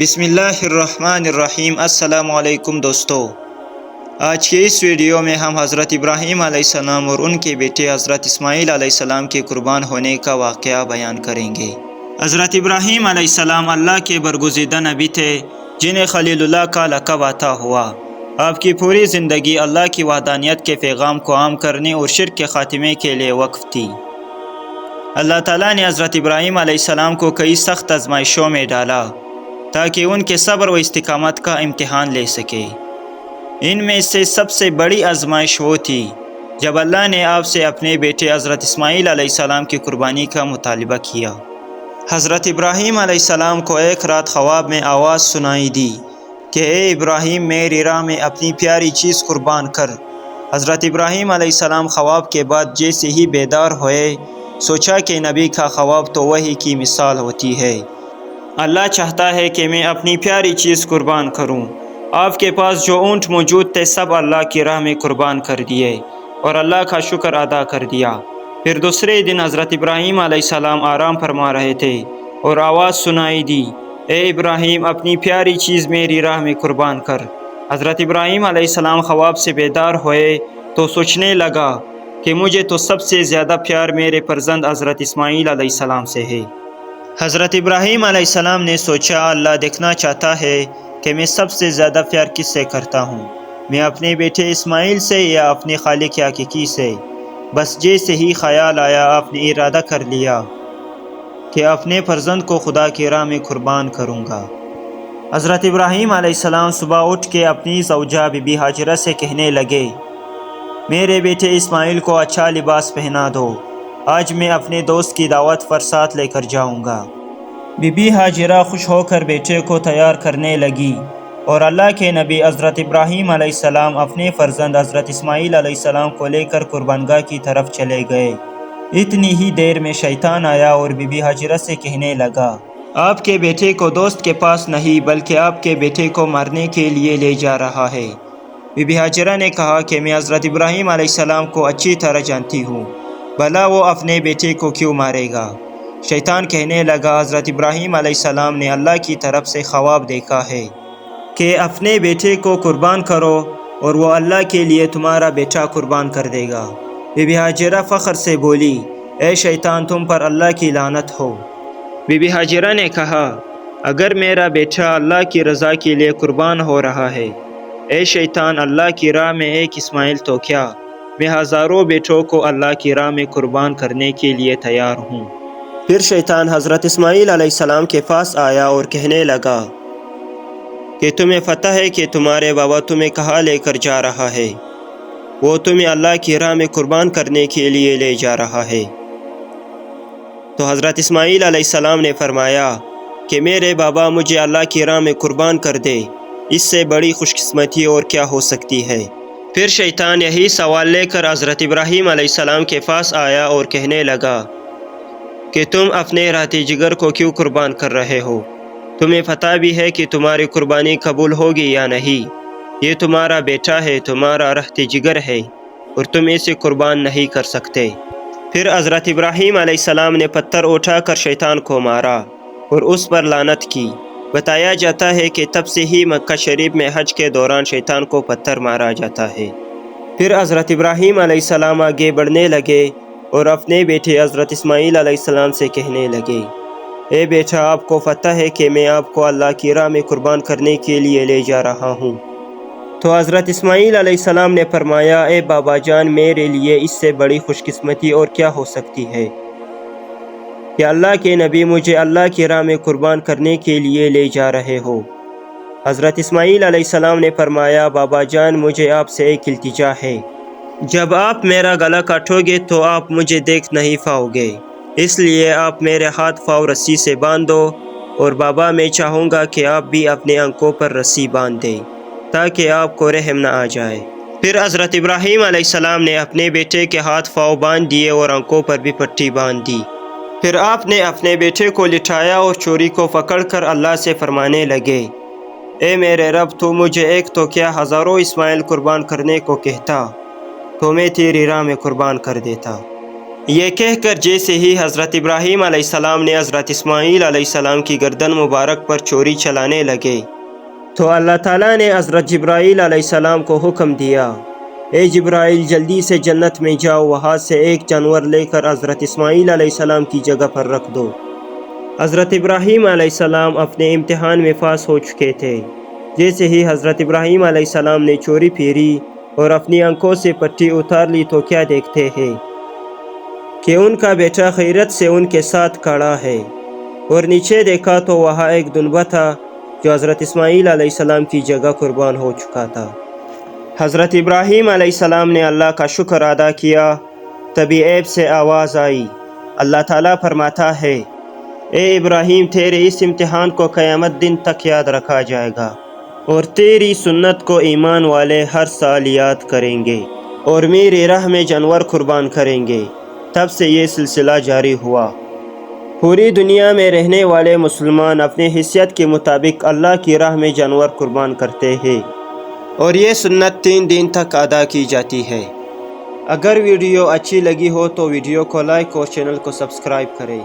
بسم اللہ الرحمن الرحیم۔ السلام علیکم دوستو، آج کے اس ویڈیو میں ہم حضرت ابراہیم علیہ السلام اور ان کے بیٹے حضرت اسماعیل علیہ السلام کے قربان ہونے کا واقعہ بیان کریں گے۔ حضرت ابراہیم علیہ السلام اللہ کے برگزیدہ نبی تھے جنہیں خلیل اللہ کا لقب عطا ہوا۔ آپ کی پوری زندگی اللہ کی وحدانیت کے پیغام کو عام کرنے اور شرک کے خاتمے کے لیے وقف تھی۔ اللہ تعالیٰ نے حضرت ابراہیم علیہ السلام کو کئی سخت آزمائشوں میں ڈالا تاکہ ان کے صبر و استقامت کا امتحان لے سکے۔ ان میں سے سب سے بڑی آزمائش وہ تھی جب اللہ نے آپ سے اپنے بیٹے حضرت اسماعیل علیہ السلام کی قربانی کا مطالبہ کیا۔ حضرت ابراہیم علیہ السلام کو ایک رات خواب میں آواز سنائی دی کہ اے ابراہیم، میری راہ میں اپنی پیاری چیز قربان کر۔ حضرت ابراہیم علیہ السلام خواب کے بعد جیسے ہی بیدار ہوئے، سوچا کہ نبی کا خواب تو وحی کی مثال ہوتی ہے۔ اللہ چاہتا ہے کہ میں اپنی پیاری چیز قربان کروں۔ آپ کے پاس جو اونٹ موجود تھے سب اللہ کی راہ میں قربان کر دیے اور اللہ کا شکر ادا کر دیا۔ پھر دوسرے دن حضرت ابراہیم علیہ السلام آرام فرما رہے تھے اور آواز سنائی دی، اے ابراہیم، اپنی پیاری چیز میری راہ میں قربان کر۔ حضرت ابراہیم علیہ السلام خواب سے بیدار ہوئے تو سوچنے لگا کہ مجھے تو سب سے زیادہ پیار میرے فرزند حضرت اسماعیل علیہ السلام سے ہے۔ حضرت ابراہیم علیہ السلام نے سوچا، اللہ دیکھنا چاہتا ہے کہ میں سب سے زیادہ پیار کس سے کرتا ہوں، میں اپنے بیٹے اسماعیل سے یا اپنے خالق حقیقی سے۔ بس جیسے ہی خیال آیا آپ نے ارادہ کر لیا کہ اپنے فرزند کو خدا کی راہ میں قربان کروں گا۔ حضرت ابراہیم علیہ السلام صبح اٹھ کے اپنی زوجہ بی بی ہاجرہ سے کہنے لگے، میرے بیٹے اسماعیل کو اچھا لباس پہنا دو، آج میں اپنے دوست کی دعوت پر ساتھ لے کر جاؤں گا۔ بی بی ہاجرہ خوش ہو کر بیٹے کو تیار کرنے لگی اور اللہ کے نبی حضرت ابراہیم علیہ السلام اپنے فرزند حضرت اسماعیل علیہ السلام کو لے کر قربانگاہ کی طرف چلے گئے۔ اتنی ہی دیر میں شیطان آیا اور بی بی ہاجرہ سے کہنے لگا، آپ کے بیٹے کو دوست کے پاس نہیں بلکہ آپ کے بیٹے کو مارنے کے لیے لے جا رہا ہے۔ بی بی ہاجرہ نے کہا کہ میں حضرت ابراہیم علیہ السلام کو اچھی طرح جانتی ہوں، بھلا وہ اپنے بیٹے کو کیوں مارے گا؟ شیطان کہنے لگا، حضرت ابراہیم علیہ السلام نے اللہ کی طرف سے خواب دیکھا ہے کہ اپنے بیٹے کو قربان کرو اور وہ اللہ کے لیے تمہارا بیٹا قربان کر دے گا۔ بی بی ہاجرہ فخر سے بولی، اے شیطان، تم پر اللہ کی لعنت ہو۔ بی بی ہاجرہ نے کہا، اگر میرا بیٹا اللہ کی رضا کے لیے قربان ہو رہا ہے، اے شیطان، اللہ کی راہ میں ایک اسماعیل تو کیا، میں ہزاروں بیٹوں کو اللہ کی راہ میں قربان کرنے کے لیے تیار ہوں۔ پھر شیطان حضرت اسماعیل علیہ السلام کے پاس آیا اور کہنے لگا کہ تمہیں پتہ ہے کہ تمہارے بابا تمہیں کہاں لے کر جا رہا ہے؟ وہ تمہیں اللہ کی راہ میں قربان کرنے کے لیے لے جا رہا ہے۔ تو حضرت اسماعیل علیہ السلام نے فرمایا کہ میرے بابا مجھے اللہ کی راہ میں قربان کر دے، اس سے بڑی خوش قسمتی اور کیا ہو سکتی ہے۔ پھر شیطان یہی سوال لے کر حضرت ابراہیم علیہ السلام کے پاس آیا اور کہنے لگا کہ تم اپنے رہتے جگر کو کیوں قربان کر رہے ہو؟ تمہیں پتہ بھی ہے کہ تمہاری قربانی قبول ہوگی یا نہیں؟ یہ تمہارا بیٹا ہے، تمہارا رہتے جگر ہے اور تم اسے قربان نہیں کر سکتے۔ پھر حضرت ابراہیم علیہ السلام نے پتھر اٹھا کر شیطان کو مارا اور اس پر لعنت کی۔ بتایا جاتا ہے کہ تب سے ہی مکہ شریف میں حج کے دوران شیطان کو پتھر مارا جاتا ہے۔ پھر حضرت ابراہیم علیہ السلام آگے بڑھنے لگے اور اپنے بیٹے حضرت اسماعیل علیہ السلام سے کہنے لگے، اے بیٹا، آپ کو پتہ ہے کہ میں آپ کو اللہ کی راہ میں قربان کرنے کے لیے لے جا رہا ہوں۔ تو حضرت اسماعیل علیہ السلام نے فرمایا، اے بابا جان، میرے لیے اس سے بڑی خوش قسمتی اور کیا ہو سکتی ہے کہ اللہ کے نبی مجھے اللہ کی راہ میں قربان کرنے کے لیے لے جا رہے ہو۔ حضرت اسماعیل علیہ السلام نے فرمایا، بابا جان، مجھے آپ سے ایک التجا ہے، جب آپ میرا گلا کاٹو گے تو آپ مجھے دیکھ نہیں پاؤ گے، اس لیے آپ میرے ہاتھ پاؤں رسی سے باندھ دو، اور بابا میں چاہوں گا کہ آپ بھی اپنے آنکھوں پر رسی باندھ دیں تاکہ آپ کو رحم نہ آ جائے۔ پھر حضرت ابراہیم علیہ السلام نے اپنے بیٹے کے ہاتھ پاؤں باندھ دیے اور آنکھوں پر بھی پٹی باندھ دی۔ پھر آپ نے اپنے بیٹے کو لٹایا اور چوری کو پکڑ کر اللہ سے فرمانے لگے، اے میرے رب، تو مجھے ایک تو کیا ہزاروں اسماعیل قربان کرنے کو کہتا تو میں تیری راہ میں قربان کر دیتا۔ یہ کہہ کر جیسے ہی حضرت ابراہیم علیہ السلام نے حضرت اسماعیل علیہ السلام کی گردن مبارک پر چھری چلانے لگے تو اللہ تعالیٰ نے حضرت جبرائیل علیہ السلام کو حکم دیا، اے جبرائیل جلدی سے جنت میں جاؤ، وہاں سے ایک جانور لے کر حضرت اسماعیل علیہ السلام کی جگہ پر رکھ دو۔ حضرت ابراہیم علیہ السلام اپنے امتحان میں پاس ہو چکے تھے۔ جیسے ہی حضرت ابراہیم علیہ السلام نے چھری پھیری اور اپنی آنکھوں سے پٹی اتار لی تو کیا دیکھتے ہیں کہ ان کا بیٹا خیرت سے ان کے ساتھ کھڑا ہے، اور نیچے دیکھا تو وہاں ایک دنبا تھا جو حضرت اسماعیل علیہ السلام کی جگہ قربان ہو چکا تھا۔ حضرت ابراہیم علیہ السلام نے اللہ کا شکر ادا کیا، تبھی عیب سے آواز آئی۔ اللہ تعالیٰ فرماتا ہے، اے ابراہیم تیرے اس امتحان کو قیامت دن تک یاد رکھا جائے گا، اور تیری سنت کو ایمان والے ہر سال یاد کریں گے اور میری راہ میں جانور قربان کریں گے۔ تب سے یہ سلسلہ جاری ہوا۔ پوری دنیا میں رہنے والے مسلمان اپنی حیثیت کے مطابق اللہ کی راہ میں جانور قربان کرتے ہیں، اور یہ سنت 3 دن تک ادا کی جاتی ہے۔ اگر ویڈیو اچھی لگی ہو تو ویڈیو کو لائک اور چینل کو سبسکرائب کریں۔